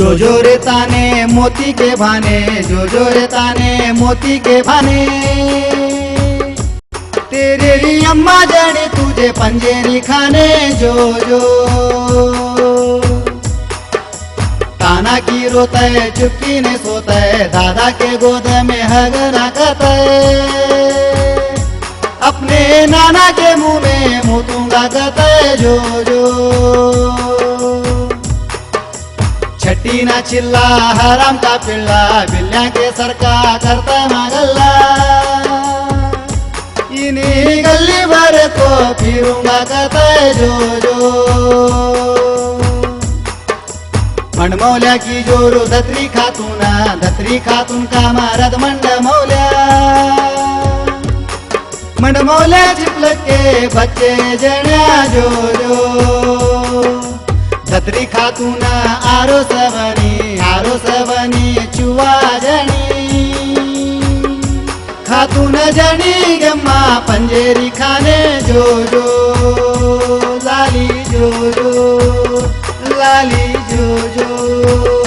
जो जो रे ताने मोती के भाने, जो जो रे ताने मोती के भाने। तेरे री अम्मा जड़ी तुझे पंजेरी खाने, जो जो ताना की रोता है चुपकी ने सोता है, दादा के गोद में हगना कहता है, अपने नाना के मुंह में मुतूंगा कहता है, जो जो छठी ना चिल्ला हराम का पिल्ला, बिल्लिया के सरका करता मगल्ला, इन्हीं गली भर को फिरूंगा कहता है, जो जो मंडमौल्या की जोरू धत्री खातून का मारद मंडमौल्या, मंडमौल्या चिपलक के बच्चे जण्या, जो जो धत्री खातून आरो सबनी चुवा जणी, खातून जणी गम्मा पंजेरी खाने, जो जो लाली जो जो लाली जो जो।